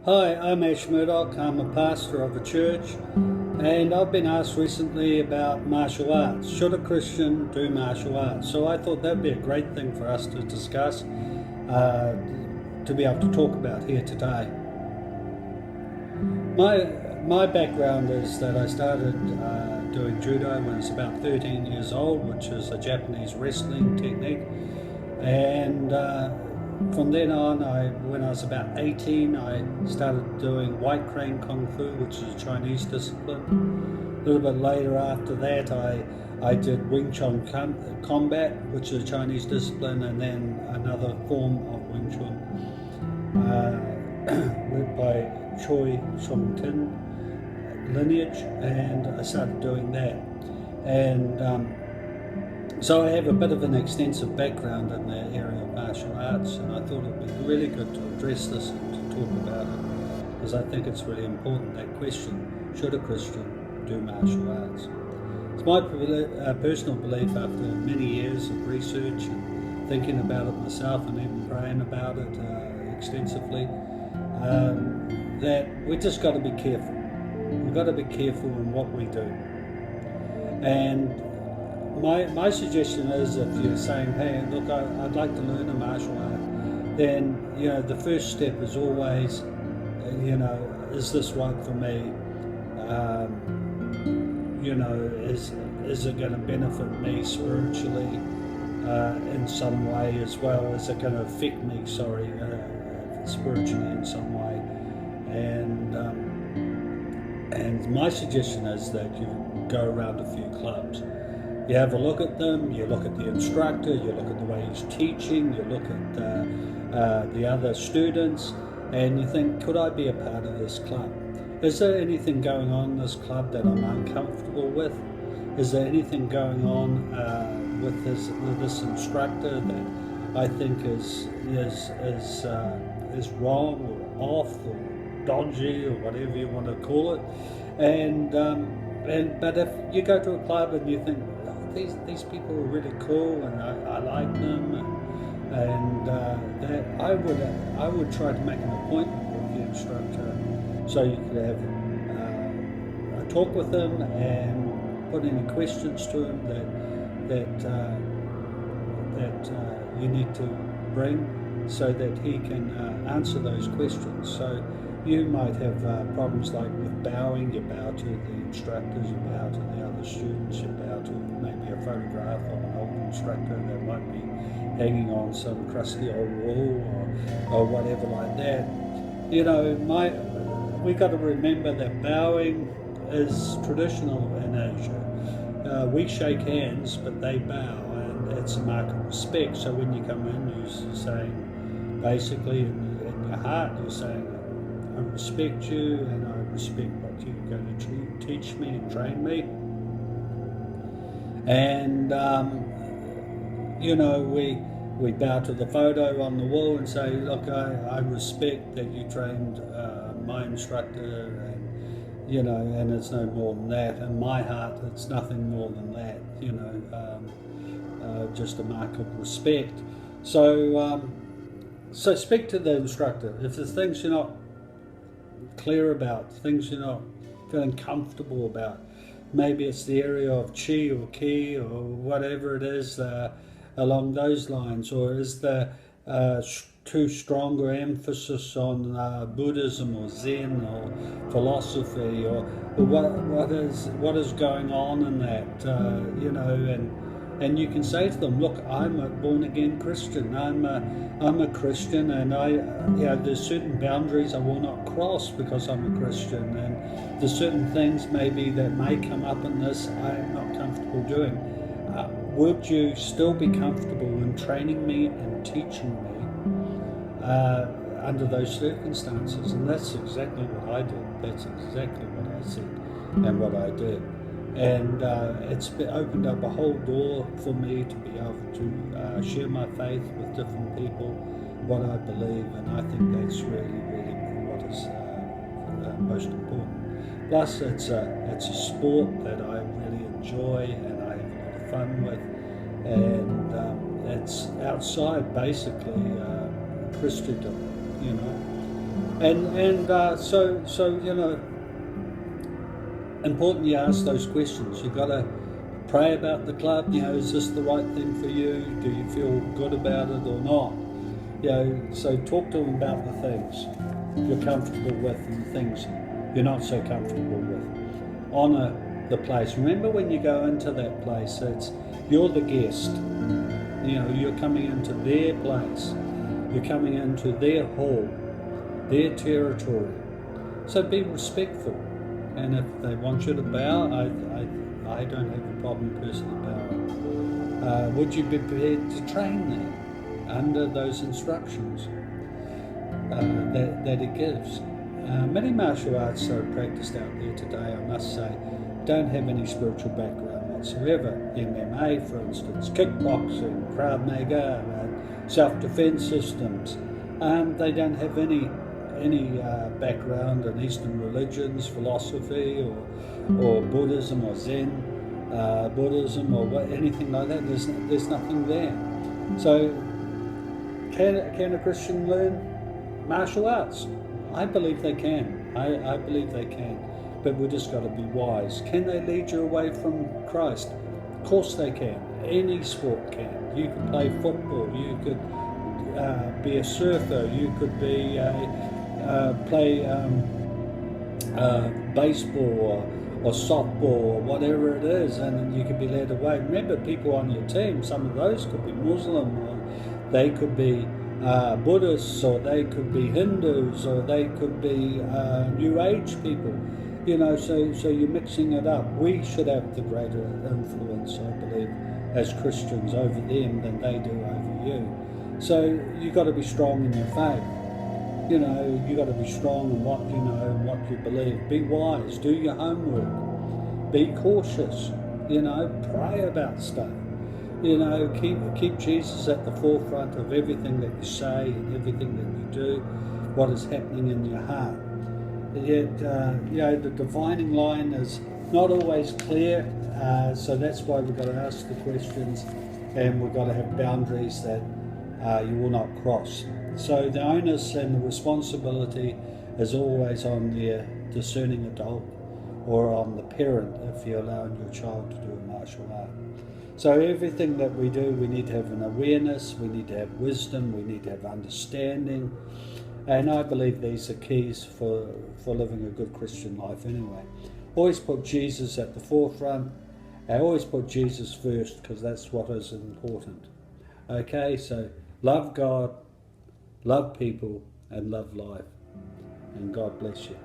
Hi, I'm Ash Murdoch. I'm a pastor of a church, and I've been asked recently about martial arts. Should a Christian do martial arts? So I thought that'd be a great thing for us to discuss, to be able to talk about here today. My background is that I started doing judo when I was about 13 years old, which is a Japanese wrestling technique, and from then on, when I was about 18, I started doing white crane kung fu, which is a Chinese discipline. A little bit later after that, I did Wing Chun combat, which is a Chinese discipline, and then another form of Wing Chun, led by Chun lineage, and I started doing that. And so I have a bit of an extensive background in the area of martial arts, and I thought it would be really good to address this and to talk about it, because I think it's really important, that question, should a Christian do martial arts? It's my personal belief, after many years of research and thinking about it myself and even praying about it extensively, that we just got to be careful. We've got to be careful in what we do. And my suggestion is, if you're saying, hey, look, I'd like to learn a martial art, then, the first step is always, is this right for me? Is it going to benefit me spiritually in some way as well? Is it going to affect me, spiritually in some way? And my suggestion is that you go around a few clubs. You have a look at them, you look at the instructor, you look at the way he's teaching, you look at the other students, and you think, could I be a part of this club? Is there anything going on in this club that I'm uncomfortable with? Is there anything going on with this instructor that I think is wrong or off or dodgy or whatever you want to call it? But if you go to a club and you think, these people are really cool and I like them, and that I would try to make an appointment with the instructor, so you could have a talk with him and put any questions to him that you need to bring, so that he can answer those questions. So you might have problems like with bowing. You bow to the instructors, you bow to the other students, you bow to maybe a photograph of an old instructor that might be hanging on some crusty old wall or whatever like that. We got to remember that bowing is traditional in Asia. We shake hands, but they bow, and it's a mark of respect. So when you come in, you're saying, basically in your heart, you're saying, I respect you, and I respect what you're going to teach me and train me. And we bow to the photo on the wall and say, look, I respect that you trained my instructor, and it's no more than that. In my heart, it's nothing more than that. Just a mark of respect. So speak to the instructor. If there's things you're not clear about, things you're not feeling comfortable about, maybe it's the area of chi or ki or whatever it is along those lines, or is there too strong or emphasis on Buddhism or Zen or philosophy, or what is going on in that, and you can say to them, look, I'm a born-again Christian. I'm a Christian, and there's certain boundaries I will not cross because I'm a Christian, and there's certain things maybe that may come up in this I'm not comfortable doing. Would you still be comfortable in training me and teaching me under those circumstances? And that's exactly what I did. That's exactly what I said and what I did. And it's opened up a whole door for me to be able to share my faith with different people, what I believe, and I think that's really, really what is most important. Plus, it's a sport that I really enjoy and I have a lot of fun with, and it's outside basically Christendom, So you know, important you ask those questions. You've got to pray about the club. You know, is this the right thing for you? Do you feel good about it or not? You know, so talk to them about the things you're comfortable with and the things you're not so comfortable with. Honour the place. Remember, when you go into that place, you're the guest. You know, you're coming into their place. You're coming into their hall, their territory. So be respectful. And if they want you to bow, I don't have a problem personally bowing. Would you be prepared to train them under those instructions that it gives? Many martial arts are practiced out there today, I must say, don't have any spiritual background whatsoever. MMA, for instance, kickboxing, Krav Maga, self-defense systems. They don't have any background in Eastern religions, philosophy, or Buddhism or Zen Buddhism or anything like that. There's nothing there. So can a Christian learn martial arts? I believe they can. I believe they can. But we've just got to be wise. Can they lead you away from Christ? Of course they can. Any sport can. You can play football. You could be a surfer. You could be play baseball or softball or whatever it is, and you could be led away. Remember, people on your team, some of those could be Muslim, or they could be Buddhists, or they could be Hindus, or they could be New Age people. You know, so you're mixing it up. We should have the greater influence, I believe, as Christians over them than they do over you. So you've got to be strong in your faith. You know, you got to be strong in what you know and what you believe. Be wise. Do your homework. Be cautious. You know, pray about stuff. You know, keep Jesus at the forefront of everything that you say and everything that you do. What is happening in your heart. Yet, you know, the dividing line is not always clear. So that's why we've got to ask the questions, and we've got to have boundaries that you will not cross. So the onus and the responsibility is always on the discerning adult or on the parent if you're allowing your child to do a martial art. So everything that we do, we need to have an awareness, we need to have wisdom, we need to have understanding, and I believe these are keys for living a good Christian life anyway. Always put Jesus at the forefront, and always put Jesus first, because that's what is important. Okay, so love God, love people, and love life. And God bless you.